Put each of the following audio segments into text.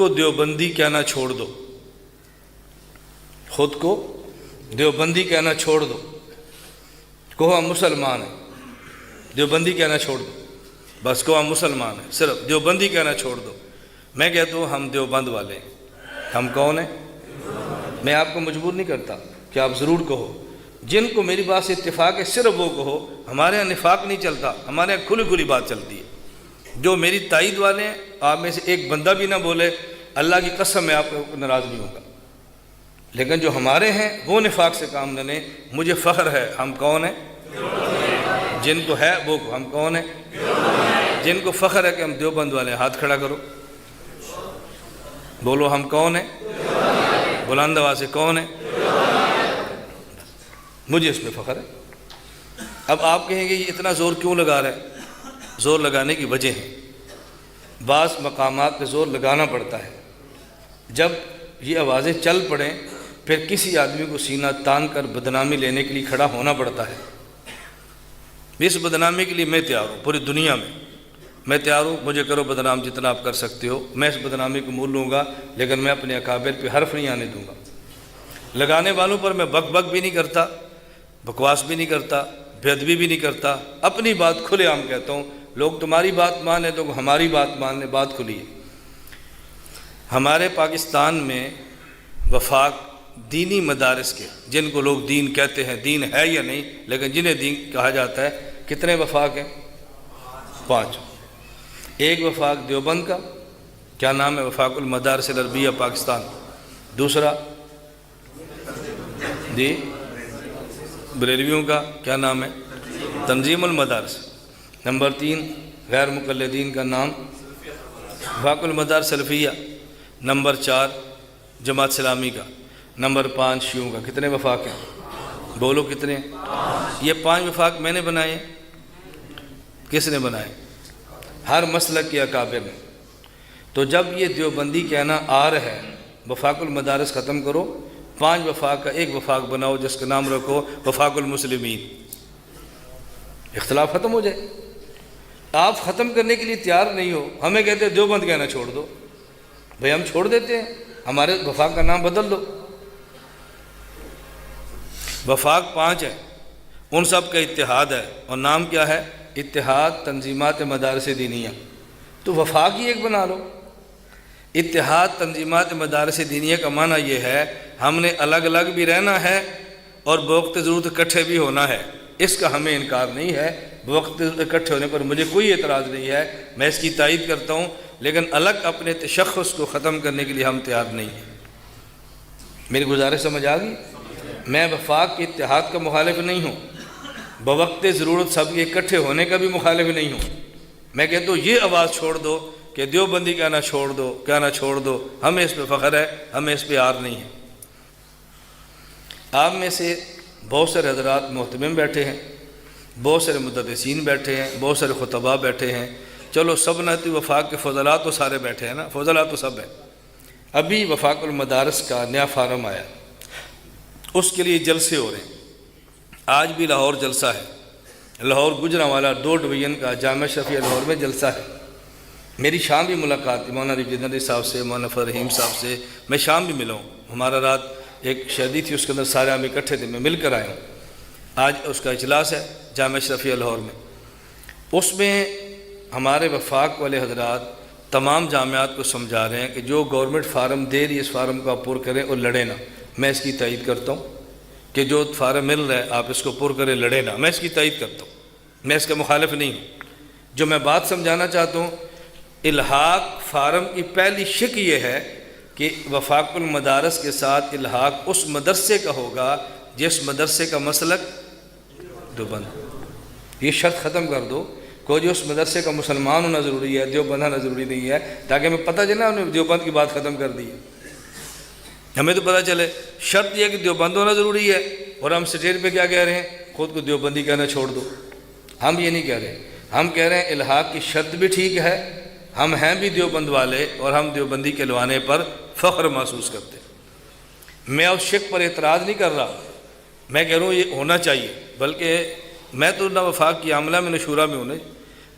کو دیوبندی کہنا چھوڑ دو، خود کو دیوبندی کہنا چھوڑ دو، کہو ہم مسلمان ہیں، دیوبندی کہنا چھوڑ دو، بس کہو ہم مسلمان ہیں، صرف دیوبندی کہنا چھوڑ دو۔ میں کہتا ہوں ہم دیوبند والے ہیں۔ ہم کون ہیں؟ میں آپ کو مجبور نہیں کرتا کہ آپ ضرور کہو، جن کو میری بات سے اتفاق ہے صرف وہ کہو۔ ہمارے یہاں نفاق نہیں چلتا، ہمارے یہاں کھلی کھلی بات چلتی ہے۔ جو میری تائید والے ہیں، آپ میں سے ایک بندہ بھی نہ بولے، اللہ کی قسم میں آپ کو ناراض نہیں ہوں گا، لیکن جو ہمارے ہیں وہ نفاق سے کام نہ لیں۔ مجھے فخر ہے، ہم کون ہیں؟ جن کو ہے وہ ہم کون ہیں؟ جن کو فخر ہے کہ ہم دیوبند والے ہیں، ہاتھ کھڑا کرو، بولو ہم کون ہیں؟ بلند آواز سے کون ہیں؟ مجھے اس پہ فخر ہے۔ اب آپ کہیں گے یہ اتنا زور کیوں لگا رہا ہے؟ زور لگانے کی وجہ ہے، بعض مقامات پہ زور لگانا پڑتا ہے۔ جب یہ آوازیں چل پڑیں پھر کسی آدمی کو سینہ تان کر بدنامی لینے کے لیے کھڑا ہونا پڑتا ہے۔ اس بدنامی کے لیے میں تیار ہوں، پوری دنیا میں تیار ہوں، مجھے کرو بدنام جتنا آپ کر سکتے ہو، میں اس بدنامی کو مول لوں گا، لیکن میں اپنے اکابر پہ حرف نہیں آنے دوں گا۔ لگانے والوں پر میں بک بک بھی نہیں کرتا، بکواس بھی نہیں کرتا، بے ادبی بھی نہیں کرتا، اپنی بات کھلے عام کہتا ہوں۔ لوگ تمہاری بات مانیں تو ہماری بات مان لیں، بات کھلی ہے۔ ہمارے پاکستان میں وفاق دینی مدارس کے، جن کو لوگ دین کہتے ہیں، دین ہے یا نہیں لیکن جنہیں دین کہا جاتا ہے، کتنے وفاق ہیں؟ 5۔ ایک وفاق دیوبند کا، کیا نام ہے؟ وفاق المدارس العربیہ پاکستان۔ دوسرا جی بریلویوں کا کیا نام ہے؟ تنظیم المدارس۔ نمبر 3 غیر مقلدین کا نام وفاق المدارس سلفیہ۔ نمبر 4 جماعت اسلامی کا۔ نمبر 5 شیعوں کا۔ کتنے وفاق ہیں؟ بولو کتنے؟ یہ 5 وفاق میں نے بنائے ہیں۔ کس نے بنائے؟ ہر مسلک کے اکابر نے۔ تو جب یہ دیوبندی کہنا آ رہا ہے، وفاق المدارس ختم کرو، 5 وفاق کا ایک وفاق بناؤ جس کا نام رکھو وفاق المسلمین، اختلاف ختم ہو جائے۔ آپ ختم کرنے کے لیے تیار نہیں ہو، ہمیں کہتے ہیں دیوبند کہنا چھوڑ دو، بھئی ہم چھوڑ دیتے ہیں، ہمارے وفاق کا نام بدل دو۔ وفاق 5 ہے، ان سب کا اتحاد ہے، اور نام کیا ہے؟ اتحاد تنظیمات مدارس دینیہ۔ تو وفاق ہی ایک بنا لو۔ اتحاد تنظیمات مدارس دینیہ کا معنی یہ ہے ہم نے الگ الگ بھی رہنا ہے اور بوقت ضرورت اکٹھے بھی ہونا ہے۔ اس کا ہمیں انکار نہیں ہے، بوقت اکٹھے ہونے پر مجھے کوئی اعتراض نہیں ہے، میں اس کی تائید کرتا ہوں، لیکن الگ اپنے تشخص کو ختم کرنے کے لیے ہم تیار نہیں ہیں۔ میری گزارش سمجھ آ گئی؟ میں وفاق کے اتحاد کا مخالف نہیں ہوں، بوقت ضرورت سب کے اکٹھے ہونے کا بھی مخالف نہیں ہوں۔ میں کہتا ہوں یہ آواز چھوڑ دو کہ دیوبندی کہنا چھوڑ دو، ہمیں اس پہ فخر ہے، ہمیں اس پہ عار نہیں ہے۔ آپ میں سے بہت سارے حضرات محتمم بیٹھے ہیں، بہت سارے مدرسین بیٹھے ہیں، بہت سارے خطباء بیٹھے ہیں، چلو سبنتی وفاق کے فضلاء تو سارے بیٹھے ہیں نا، فضلاء تو سب ہیں۔ ابھی وفاق المدارس کا نیا فارم آیا، اس کے لیے جلسے ہو رہے ہیں۔ آج بھی لاہور جلسہ ہے، لاہور گجرانوالہ 2 ڈویژن کا جامعہ شفیع لاہور میں جلسہ ہے۔ میری شام بھی ملاقات تھی مولانا رفیع الدین صاحب سے، مولانا فضل رحیم صاحب سے، میں شام بھی ملا ہوں۔ ہمارا رات ایک شادی تھی، اس کے اندر سارے ہم اکٹھے تھے، میں مل کر آیا ہوں۔ آج اس کا اجلاس ہے جامعہ شفیع لاہور میں، اس میں ہمارے وفاق والے حضرات تمام جامعات کو سمجھا رہے ہیں کہ جو گورنمنٹ فارم دے رہی ہے اس فارم کو آپ پر کریں اور لڑیں نہ۔ میں اس کی تائید کرتا ہوں کہ جو فارم مل رہا ہے آپ اس کو پر کریں، لڑیں نہ، میں اس کی تائید کرتا ہوں، میں اس کا مخالف نہیں ہوں۔ جو میں بات سمجھانا چاہتا ہوں، الحاق فارم کی پہلی شک یہ ہے کہ وفاق المدارس کے ساتھ الحاق اس مدرسے کا ہوگا جس مدرسے کا مسلک دیوبند۔ یہ شرط ختم کر دو، کوئی جو اس مدرسے کا مسلمان ہونا ضروری ہے، دیوبند ہونا ضروری نہیں ہے، تاکہ ہمیں پتہ چلے ہم نے دیوبند کی بات ختم کر دی ہے۔ ہمیں تو پتہ چلے شرط یہ ہے کہ دیوبند ہونا ضروری ہے، اور ہم سٹیج پہ کیا کہہ رہے ہیں؟ خود کو دیوبندی کہنا چھوڑ دو۔ ہم یہ نہیں کہہ رہے، ہم کہہ رہے ہیں الحاق کی شرط بھی ٹھیک ہے، ہم ہیں بھی دیوبند والے اور ہم دیوبندی کے لوانے پر فخر محسوس کرتے ہیں۔ میں اس شک پر اعتراض نہیں کر رہا، میں کہہ رہا ہوں یہ ہونا چاہیے، بلکہ میں تو نہ وفاق کی عاملہ میں نہ شورا میں ہوں،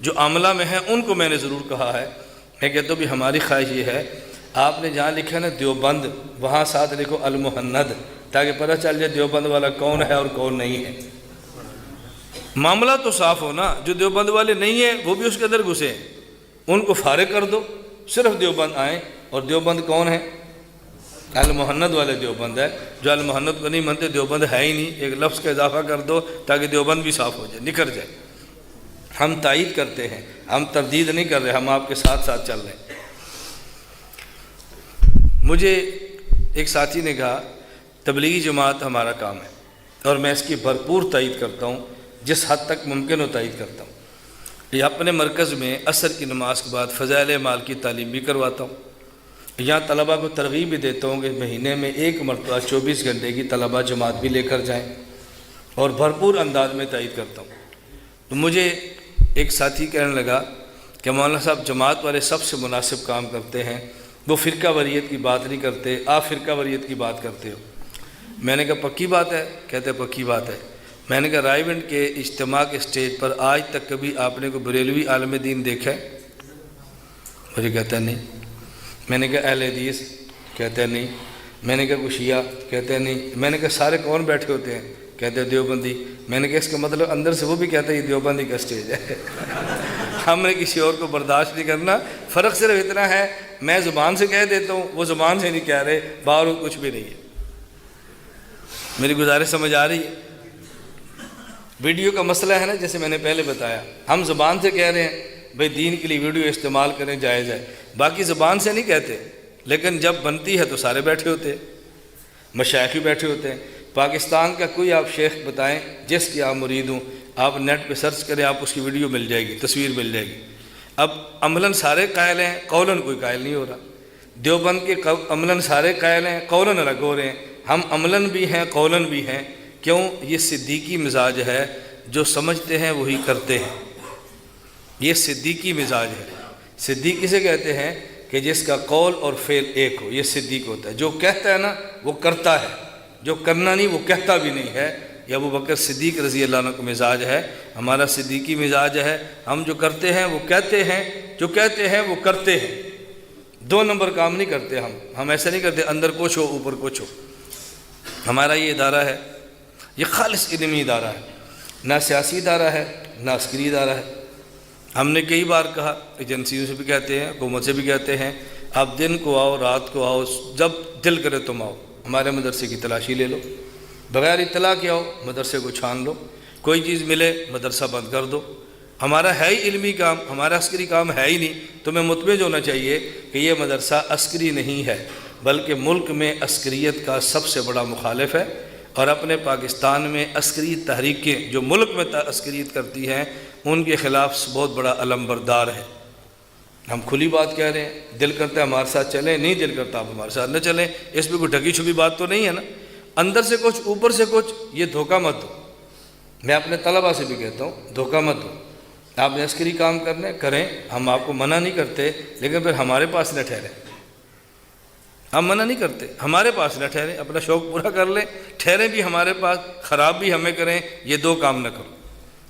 جو عاملہ میں ہیں ان کو میں نے ضرور کہا ہے۔ میں کہتا ہوں بھی ہماری خواہش یہ ہے آپ نے جہاں لکھا نا دیوبند، وہاں ساتھ لکھو المہند، تاکہ پتہ چل جائے دیوبند والا کون ہے اور کون نہیں ہے۔ معاملہ تو صاف ہو نا، جو دیوبند والے نہیں ہیں وہ بھی اس کے اندر گھسے ہیں، ان کو فارغ کر دو، صرف دیوبند آئیں۔ اور دیوبند کون ہے؟ المہند والے دیوبند ہے، جو المہند کو نہیں مانتے دیوبند ہے ہی نہیں، ایک لفظ کا اضافہ کر دو تاکہ دیوبند بھی صاف ہو جائے، نکھر جائے۔ ہم تائید کرتے ہیں، ہم تردید نہیں کر رہے، ہم آپ کے ساتھ ساتھ چل رہے ہیں۔ مجھے ایک ساتھی نے کہا تبلیغی جماعت ہمارا کام ہے، اور میں اس کی بھرپور تائید کرتا ہوں، جس حد تک ممکن ہو تائید کرتا ہوں۔ یہ اپنے مرکز میں عصر کی نماز کے بعد فضائل اعمال کی تعلیم بھی کرواتا ہوں، یہاں طلباء کو ترغیب بھی دیتا ہوں کہ مہینے میں ایک مرتبہ 24 گھنٹے کی طلباء جماعت بھی لے کر جائیں، اور بھرپور انداز میں تائید کرتا ہوں۔ تو مجھے ایک ساتھی کہنے لگا کہ مولانا صاحب جماعت والے سب سے مناسب کام کرتے ہیں، وہ فرقہ واریت کی بات نہیں کرتے، آپ فرقہ واریت کی بات کرتے ہو۔ میں نے کہا پکی بات ہے؟ کہتے پکی بات ہے۔ میں نے کہا رائے گنج کے اجتماع کے سٹیج پر آج تک کبھی آپ نے کوئی بریلوی عالم دین دیکھا ہے؟ مجھے کہتا ہے نہیں۔ میں نے کہا اہل حدیث؟ کہتا ہے نہیں۔ میں نے کہا کوئی شیعہ؟ کہتے ہیں نہیں۔ میں نے کہا سارے کون بیٹھے ہوتے ہیں؟ کہتے ہیں دیوبندی۔ میں نے کہا اس کا مطلب اندر سے وہ بھی کہتا ہے یہ دیوبندی کا سٹیج ہے۔ ہم نے کسی اور کو برداشت نہیں کرنا، فرق صرف اتنا ہے میں زبان سے کہہ دیتا ہوں، وہ زبان سے نہیں کہہ رہے، باہر کچھ بھی نہیں ہے۔ میری گزارش سمجھ آ رہی ہے؟ ویڈیو کا مسئلہ ہے نا، جیسے میں نے پہلے بتایا، ہم زبان سے کہہ رہے ہیں بھئی دین کے لیے ویڈیو استعمال کریں، جائز ہے، باقی زبان سے نہیں کہتے، لیکن جب بنتی ہے تو سارے بیٹھے ہوتے ہیں، مشائخ بھی بیٹھے ہوتے ہیں۔ پاکستان کا کوئی آپ شیخ بتائیں جس کی آپ مرید ہوں، آپ نیٹ پہ سرچ کریں، آپ اس کی ویڈیو مل جائے گی، تصویر مل جائے گی۔ اب عملاً سارے قائل ہیں، قولاً کوئی قائل نہیں ہو رہا۔ دیوبند کے عملاً سارے قائل ہیں، قولاً الگ ہو رہے ہیں، ہم عملاً بھی ہیں قولاً بھی ہیں۔ کیوں؟ یہ صدیقی مزاج ہے، جو سمجھتے ہیں وہی کرتے ہیں، یہ صدیقی مزاج ہے۔ صدیق کسے کہتے ہیں؟ کہ جس کا قول اور فعل ایک ہو، یہ صدیق ہوتا ہے۔ جو کہتا ہے نا وہ کرتا ہے، جو کرنا نہیں وہ کہتا بھی نہیں ہے۔ یہ ابو بکر صدیق رضی اللہ عنہ کا مزاج ہے، ہمارا صدیقی مزاج ہے۔ ہم جو کرتے ہیں وہ کہتے ہیں، جو کہتے ہیں وہ کرتے ہیں، دو نمبر کام نہیں کرتے ہم ایسا نہیں کرتے اندر کچھ ہو اوپر کچھ ہو۔ ہمارا یہ ادارہ ہے، یہ خالص علمی ادارہ ہے، نہ سیاسی ادارہ ہے نہ عسکری ادارہ ہے۔ ہم نے کئی بار کہا، ایجنسیوں سے بھی کہتے ہیں، حکومت سے بھی کہتے ہیں، آپ دن کو آؤ رات کو آؤ، جب دل کرے تم آؤ، ہمارے مدرسے کی تلاشی لے لو، بغیر اطلاع کے آؤ، مدرسے کو چھان لو، کوئی چیز ملے مدرسہ بند کر دو۔ ہمارا ہے ہی علمی کام، ہمارا عسکری کام ہے ہی نہیں۔ تمہیں مطمئن ہونا چاہیے کہ یہ مدرسہ عسکری نہیں ہے، بلکہ ملک میں عسکریت کا سب سے بڑا مخالف ہے، اور اپنے پاکستان میں عسکری تحریکیں جو ملک میں عسکریت کرتی ہیں ان کے خلاف بہت بڑا علم بردار ہے۔ ہم کھلی بات کہہ رہے ہیں، دل کرتا ہے ہمارے ساتھ چلیں، نہیں دل کرتا آپ ہمارے ساتھ نہ چلیں، اس میں کوئی ڈھکی چھپی بات تو نہیں ہے نا، اندر سے کچھ اوپر سے کچھ، یہ دھوکہ مت دو۔ میں اپنے طلباء سے بھی کہتا ہوں دھوکہ مت دو، آپ نے عسکری کام کرنے کریں، ہم آپ کو منع نہیں کرتے، لیکن پھر ہمارے پاس نہ ٹھہریں، ہم منع نہیں کرتے، ہمارے پاس نہ ٹھہریں، اپنا شوق پورا کر لیں، ٹھہریں بھی ہمارے پاس، خراب بھی ہمیں کریں، یہ دو کام نہ کرو۔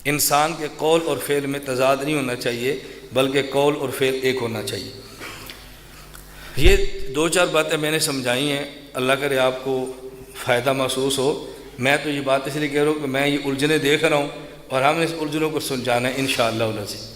انسان کے قول اور فعل میں تضاد نہیں ہونا چاہیے، بلکہ قول اور فعل ایک ہونا چاہیے۔ یہ دو چار باتیں میں نے سمجھائی ہیں، اللہ کرے آپ کو فائدہ محسوس ہو۔ میں تو یہ بات اس لیے کہہ رہا ہوں کہ میں یہ الجھنیں دیکھ رہا ہوں، اور ہم نے اس الجھنوں کو سلجھانا ہے انشاءاللہ العزیز۔